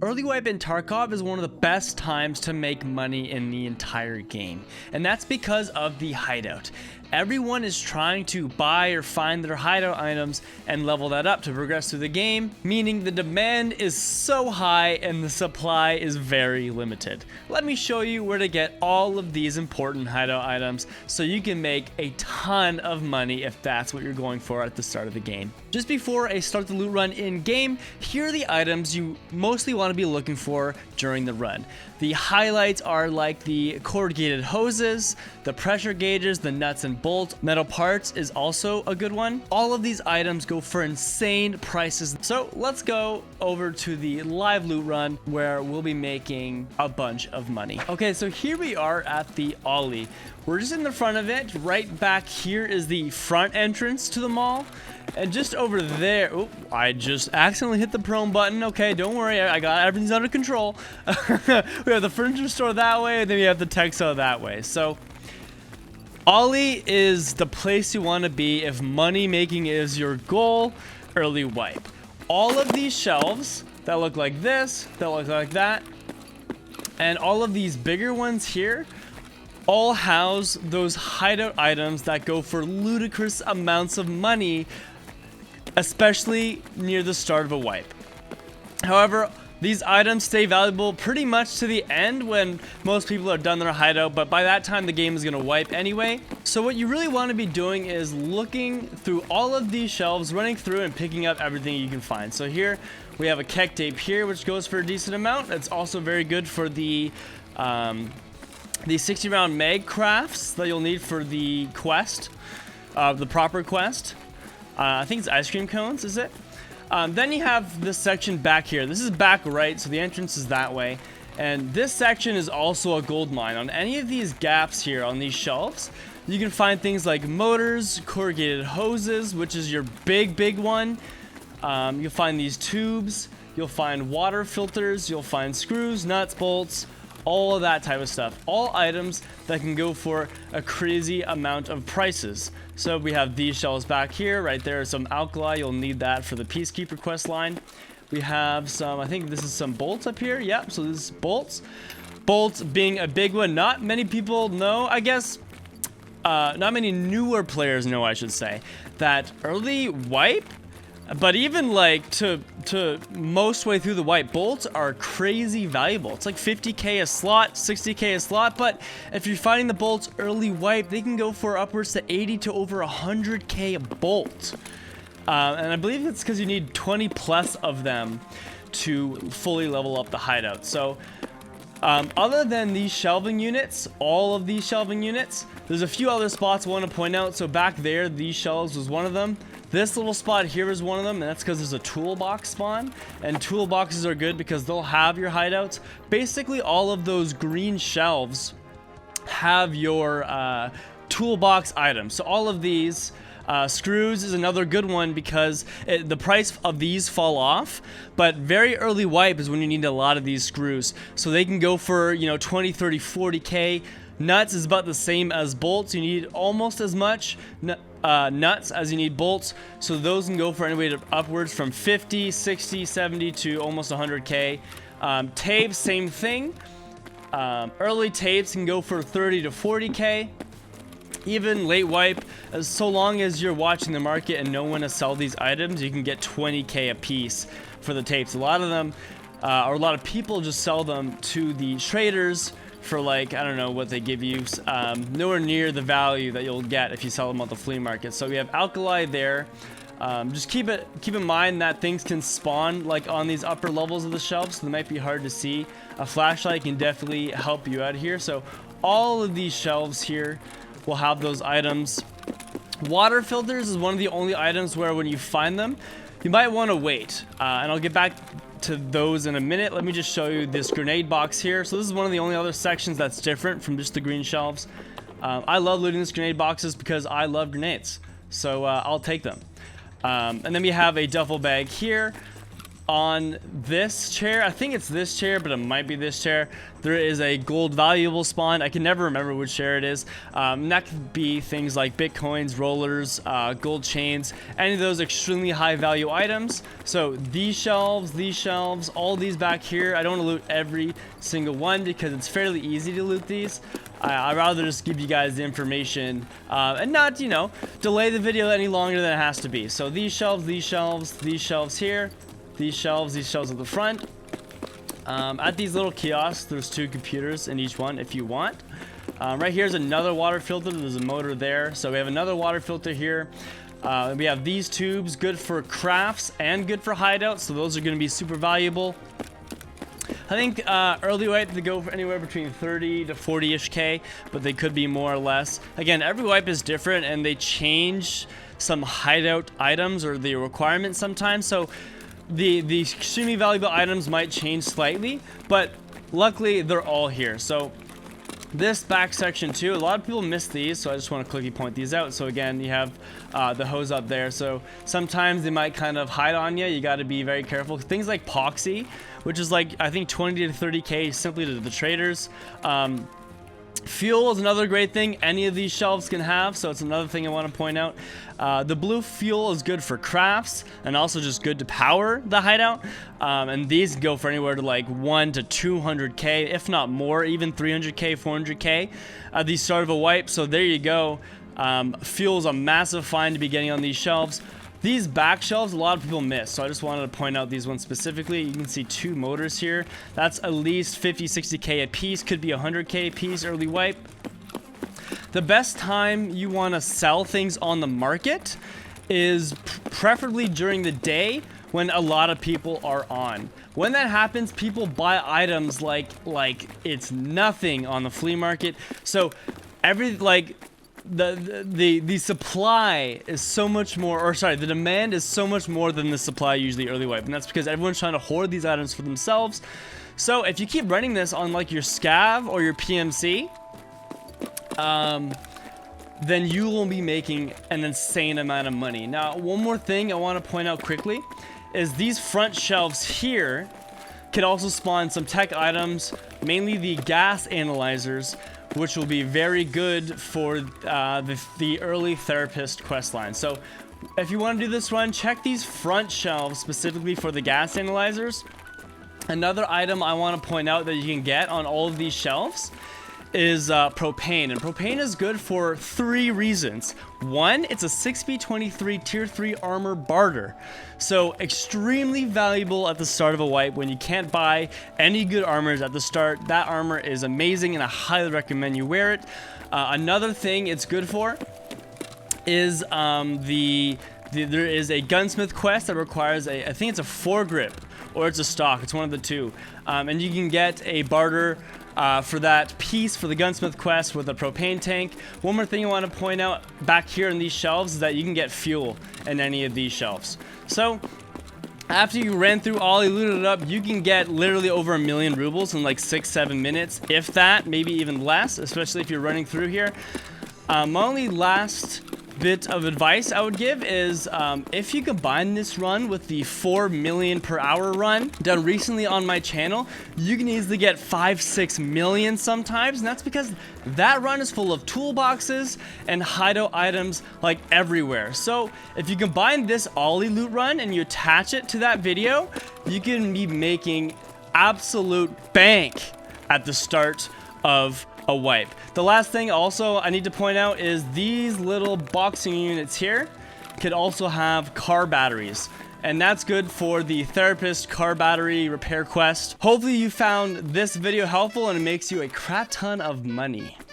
Early wipe in Tarkov is one of the best times to make money in the entire game, and that's because of the hideout. Everyone is trying to buy or find their hideout items and level that up to progress through the game, meaning the demand is so high and the supply is very limited. Let me show you where to get all of these important hideout items so you can make a ton of money if that's what you're going for at the start of the game. Just before I start the loot run in game, here are the items you mostly want to be looking for during the run. The highlights are like the corrugated hoses, the pressure gauges, the nuts and bolts. Metal parts is also a good one. All of these items go for insane prices. So let's go over to the live loot run where we'll be making a bunch of money. Okay, so here we are at the Ollie. We're just in the front of it. Right back here is the front entrance to the mall. And just over there, oh, I just accidentally hit the prone button. Okay, don't worry, I got everything's under control. We have the furniture store that way, and then we have the Texo that way. So, Ollie is the place you want to be if money making is your goal. Early wipe. All of these shelves that look like this, that look like that, and all of these bigger ones here all house those hideout items that go for ludicrous amounts of money, especially near the start of a wipe. However, these items stay valuable pretty much to the end when most people are done their hideout, but by that time the game is going to wipe anyway. So what you really want to be doing is looking through all of these shelves, running through and picking up everything you can find. So here we have a keg tape here, which goes for a decent amount. It's also very good for the 60 round mag crafts that you'll need for the quest, the proper quest. I think it's ice cream cones, is it? Then you have this section back here. This is back right, so the entrance is that way. And this section is also a gold mine. On any of these gaps here on these shelves, you can find things like motors, corrugated hoses, which is your big one. You'll find these tubes. You'll find water filters. You'll find screws, nuts, bolts, all of that type of stuff. All items that can go for a crazy amount of prices. So we have these shelves back here. Right there is some alkali. You'll need that for the Peacekeeper quest line. We have some, I think this is some bolts up here. Yep, so this is bolts. Bolts being a big one. Not many people know, I guess, not many newer players know, I should say, that early wipe, but even like to most way through the wipe, bolts are crazy valuable. It's like 50k a slot, 60k a slot, but if you're finding the bolts early wipe, they can go for upwards to 80 to over 100k a bolt. And I believe it's because you need 20 plus of them to fully level up the hideout. So other than these shelving units, all of these shelving units, there's a few other spots I want to point out. So back there, these shelves was one of them. This little spot here is one of them, and that's because there's a toolbox spawn. And toolboxes are good because they'll have your hideouts. Basically, all of those green shelves have your toolbox items. So all of these screws is another good one because the price of these fall off, but very early wipe is when you need a lot of these screws. So they can go for, you know, 20, 30, 40k. Nuts is about the same as bolts. You need almost as much nuts as you need bolts. So those can go for anywhere to upwards from 50, 60, 70 to almost 100k. Tapes, same thing. Early tapes can go for 30 to 40k. Even late wipe, so long as you're watching the market and know when to sell these items, you can get 20k a piece for the tapes. A lot of them, or a lot of people just sell them to the traders for, like, I don't know what they give you, nowhere near the value that you'll get if you sell them on the flea market. So we have alkali there. Just keep in mind that things can spawn like on these upper levels of the shelves, so they might be hard to see. A flashlight can definitely help you out here. So all of these shelves here will have those items. Water filters is one of the only items where when you find them, you might want to wait. And I'll get back to those in a minute. Let me just show you this grenade box here. So this is one of the only other sections that's different from just the green shelves. I love looting these grenade boxes because I love grenades. So I'll take them. And then we have a duffel bag here. on this chair, I think it's this chair, but it might be this chair, there is a gold valuable spawn. I can never remember which chair it is. That could be things like bitcoins, rollers, gold chains, any of those extremely high value items. So these shelves, all these back here, I don't want to loot every single one because it's fairly easy to loot these. I'd rather just give you guys the information and not, you know, delay the video any longer than it has to be. So these shelves here, these shelves at the front. At these little kiosks, there's 2 computers in each one if you want. Right here's another water filter. There's a motor there. So we have another water filter here. We have these tubes, good for crafts and good for hideouts. So those are going to be super valuable. I think early wipe they go for anywhere between 30 to 40-ish K, but they could be more or less. Again, every wipe is different and they change some hideout items or the requirements sometimes. So the extremely valuable items might change slightly, but luckily they're all here. So this back section too, a lot of people miss these, so I just want to quickly point these out. So again, you have the hose up there, so sometimes they might kind of hide on you. You got to be very careful. Things like Poxy, which is like I think 20 to 30K simply to the traders. Fuel is another great thing any of these shelves can have, so it's another thing I want to point out. The blue fuel is good for crafts and also just good to power the hideout. And these go for anywhere to like 1 to 200K, if not more, even 300K, 400K at the start of a wipe. So there you go. Fuel is a massive find to be getting on these shelves. These back shelves, a lot of people miss, so I just wanted to point out these ones specifically. You can see 2 motors here. That's at least 50, 60K a piece, could be 100K a piece early wipe. The best time you want to sell things on the market is preferably during the day when a lot of people are on. When that happens, people buy items like it's nothing on the flea market. So the supply is so much more, or sorry, the demand is so much more than the supply usually early wipe, and that's because everyone's trying to hoard these items for themselves. So if you keep running this on like your scav or your PMC, then you will be making an insane amount of money. Now, one more thing I want to point out quickly is these front shelves here can also spawn some tech items, mainly the gas analyzers, which will be very good for the early therapist quest line. So if you want to do this run, check these front shelves specifically for the gas analyzers. Another item I want to point out that you can get on all of these shelves is propane, and propane is good for 3 reasons. One, it's a 6B23 tier 3 armor barter, so extremely valuable at the start of a wipe when you can't buy any good armors at the start. That armor is amazing and I highly recommend you wear it. Another thing it's good for is there is a gunsmith quest that requires I think it's a foregrip or it's a stock, it's one of the two, and you can get a barter for that piece for the gunsmith quest with a propane tank. One more thing I want to point out back here in these shelves is that you can get fuel in any of these shelves. So after you ran through all, you looted it up, you can get literally over 1 million rubles in like 6-7 minutes, if that, maybe even less, especially if you're running through here. My only last bit of advice I would give is if you combine this run with the 4 million per hour run done recently on my channel, you can easily get 5-6 million sometimes, and that's because that run is full of toolboxes and hideout items like everywhere. So if you combine this ollie loot run and you attach it to that video, you can be making absolute bank at the start of a wipe. The last thing also I need to point out is these little boxing units here could also have car batteries, and that's good for the therapist car battery repair quest. Hopefully you found this video helpful and it makes you a crap ton of money.